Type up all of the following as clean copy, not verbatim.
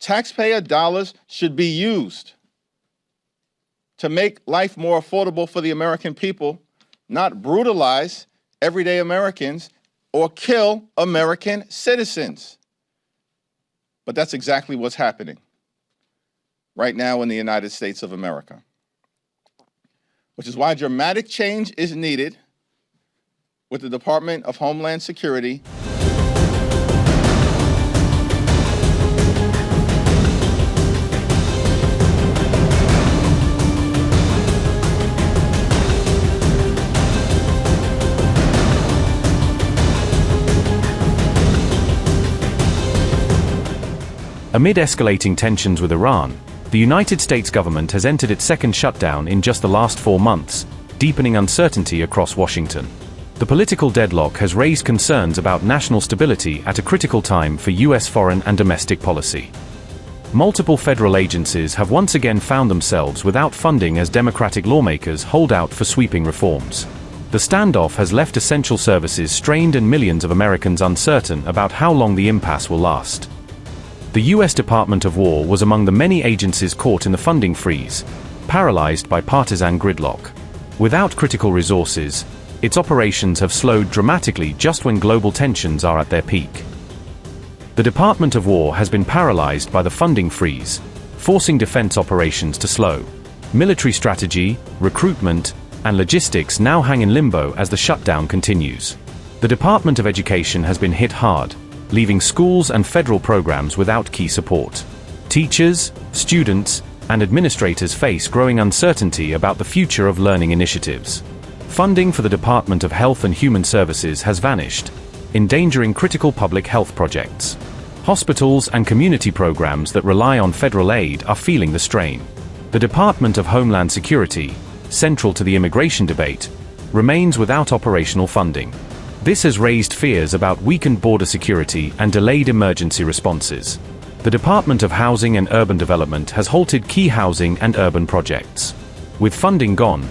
Taxpayer dollars should be used to make life more affordable for the American people, not brutalize everyday Americans or kill American citizens. But that's exactly what's happening right now in the United States of America, which is why dramatic change is needed with the Department of Homeland Security. Amid escalating tensions with Iran, the United States government has entered its second shutdown in just the last 4 months, deepening uncertainty across Washington. The political deadlock has raised concerns about national stability at a critical time for U.S. foreign and domestic policy. Multiple federal agencies have once again found themselves without funding as Democratic lawmakers hold out for sweeping reforms. The standoff has left essential services strained and millions of Americans uncertain about how long the impasse will last. The U.S. Department of War was among the many agencies caught in the funding freeze, paralyzed by partisan gridlock. Without critical resources, its operations have slowed dramatically just when global tensions are at their peak. The Department of War has been paralyzed by the funding freeze, forcing defense operations to slow. Military strategy, recruitment, and logistics now hang in limbo as the shutdown continues. The Department of Education has been hit hard, leaving schools and federal programs without key support. Teachers, students, and administrators face growing uncertainty about the future of learning initiatives. Funding for the Department of Health and Human Services has vanished, endangering critical public health projects. Hospitals and community programs that rely on federal aid are feeling the strain. The Department of Homeland Security, central to the immigration debate, remains without operational funding. This has raised fears about weakened border security and delayed emergency responses. The Department of Housing and Urban Development has halted key housing and urban projects. With funding gone,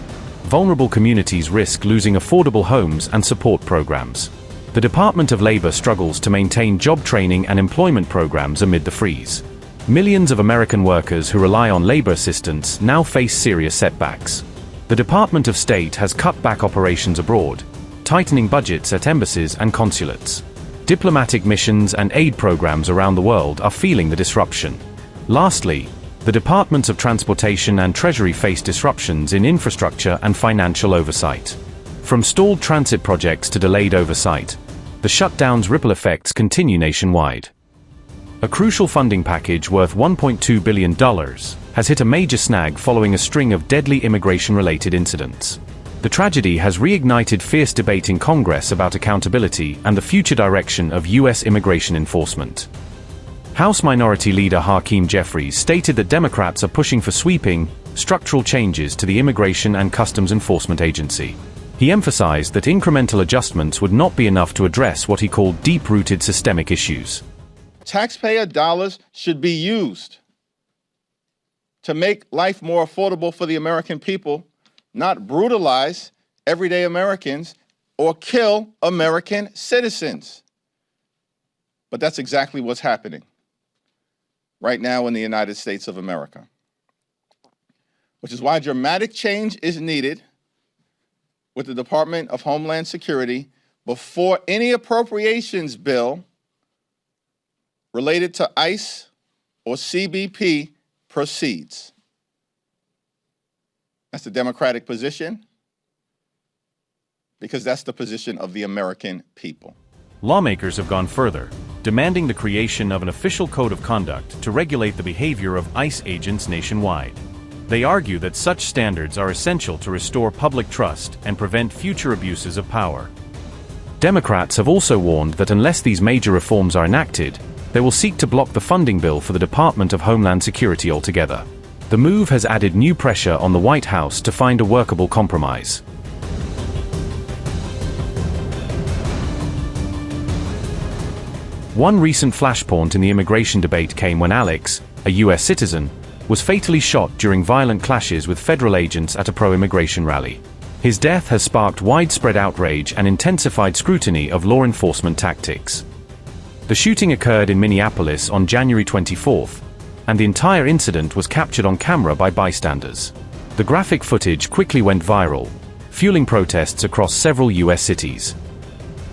vulnerable communities risk losing affordable homes and support programs. The Department of Labor struggles to maintain job training and employment programs amid the freeze. Millions of American workers who rely on labor assistance now face serious setbacks. The Department of State has cut back operations abroad, tightening budgets at embassies and consulates. Diplomatic missions and aid programs around the world are feeling the disruption. Lastly, the Departments of Transportation and Treasury face disruptions in infrastructure and financial oversight. From stalled transit projects to delayed oversight, the shutdown's ripple effects continue nationwide. A crucial funding package worth $1.2 billion has hit a major snag following a string of deadly immigration-related incidents. The tragedy has reignited fierce debate in Congress about accountability and the future direction of U.S. immigration enforcement. House Minority Leader Hakeem Jeffries stated that Democrats are pushing for sweeping, structural changes to the Immigration and Customs Enforcement Agency. He emphasized that incremental adjustments would not be enough to address what he called deep-rooted systemic issues. Taxpayer dollars should be used to make life more affordable for the American people, not brutalize everyday Americans or kill American citizens. But that's exactly what's happening right now in the United States of America, which is why dramatic change is needed with the Department of Homeland Security before any appropriations bill related to ICE or CBP proceeds. That's the Democratic position, because that's the position of the American people. Lawmakers have gone further, demanding the creation of an official code of conduct to regulate the behavior of ICE agents nationwide. They argue that such standards are essential to restore public trust and prevent future abuses of power. Democrats have also warned that unless these major reforms are enacted, they will seek to block the funding bill for the Department of Homeland Security altogether. The move has added new pressure on the White House to find a workable compromise. One recent flashpoint in the immigration debate came when Alex, a U.S. citizen, was fatally shot during violent clashes with federal agents at a pro-immigration rally. His death has sparked widespread outrage and intensified scrutiny of law enforcement tactics. The shooting occurred in Minneapolis on January 24, and the entire incident was captured on camera by bystanders. The graphic footage quickly went viral, fueling protests across several U.S. cities.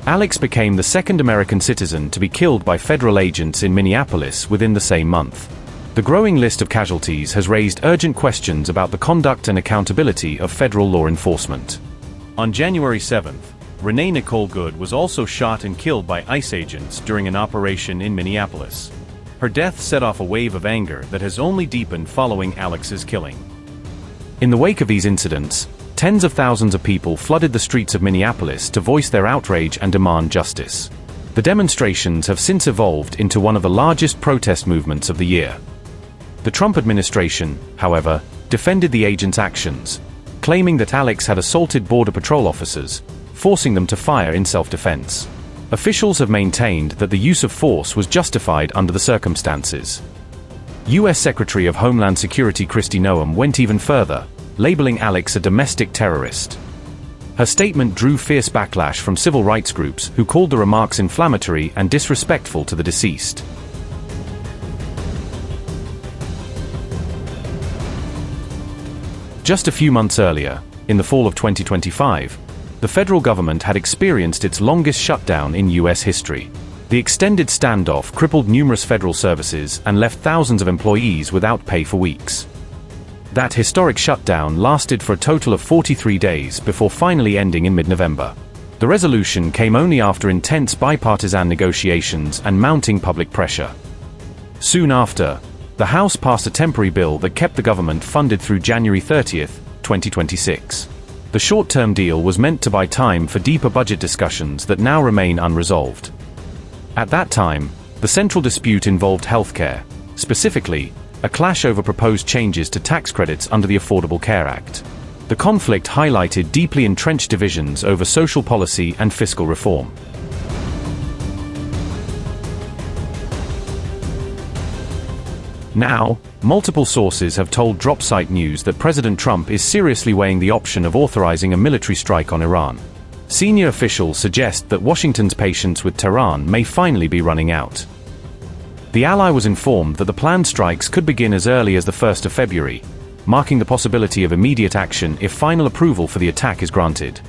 Alex became the second American citizen to be killed by federal agents in Minneapolis within the same month. The growing list of casualties has raised urgent questions about the conduct and accountability of federal law enforcement. On January 7th, Renee Nicole Good was also shot and killed by ICE agents during an operation in Minneapolis. Her death set off a wave of anger that has only deepened following Alex's killing. In the wake of these incidents, tens of thousands of people flooded the streets of Minneapolis to voice their outrage and demand justice. The demonstrations have since evolved into one of the largest protest movements of the year. The Trump administration, however, defended the agents' actions, claiming that Alex had assaulted Border Patrol officers, forcing them to fire in self-defense. Officials have maintained that the use of force was justified under the circumstances. U.S. Secretary of Homeland Security Kristi Noem went even further, labeling Alex a domestic terrorist. Her statement drew fierce backlash from civil rights groups who called the remarks inflammatory and disrespectful to the deceased. Just a few months earlier, in the fall of 2025, the federal government had experienced its longest shutdown in U.S. history. The extended standoff crippled numerous federal services and left thousands of employees without pay for weeks. That historic shutdown lasted for a total of 43 days before finally ending in mid-November. The resolution came only after intense bipartisan negotiations and mounting public pressure. Soon after, the House passed a temporary bill that kept the government funded through January 30, 2026. The short-term deal was meant to buy time for deeper budget discussions that now remain unresolved. At that time, the central dispute involved healthcare, specifically, a clash over proposed changes to tax credits under the Affordable Care Act. The conflict highlighted deeply entrenched divisions over social policy and fiscal reform. Now, multiple sources have told DropSite News that President Trump is seriously weighing the option of authorizing a military strike on Iran. Senior officials suggest that Washington's patience with Tehran may finally be running out. The ally was informed that the planned strikes could begin as early as the 1st of February, marking the possibility of immediate action if final approval for the attack is granted.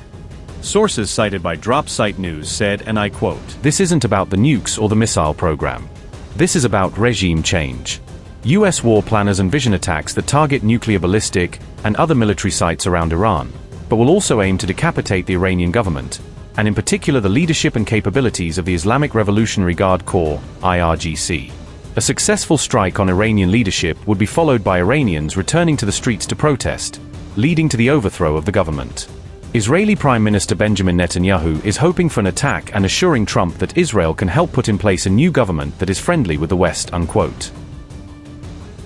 Sources cited by DropSite News said, and I quote, "This isn't about the nukes or the missile program. This is about regime change. U.S. war planners envision attacks that target nuclear ballistic and other military sites around Iran, but will also aim to decapitate the Iranian government, and in particular the leadership and capabilities of the Islamic Revolutionary Guard Corps, IRGC. A successful strike on Iranian leadership would be followed by Iranians returning to the streets to protest, leading to the overthrow of the government." Israeli Prime Minister Benjamin Netanyahu is hoping for an attack and assuring Trump that Israel can help put in place a new government that is friendly with the West, unquote.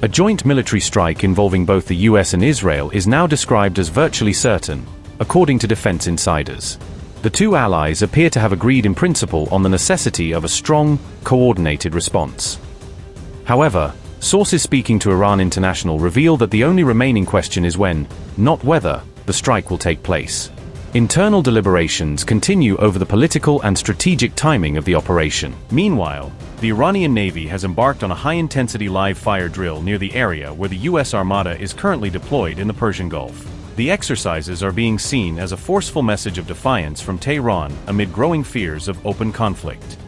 A joint military strike involving both the US and Israel is now described as virtually certain, according to defense insiders. The two allies appear to have agreed in principle on the necessity of a strong, coordinated response. However, sources speaking to Iran International reveal that the only remaining question is when, not whether, the strike will take place. Internal deliberations continue over the political and strategic timing of the operation. Meanwhile, the Iranian Navy has embarked on a high-intensity live-fire drill near the area where the U.S. Armada is currently deployed in the Persian Gulf. The exercises are being seen as a forceful message of defiance from Tehran amid growing fears of open conflict.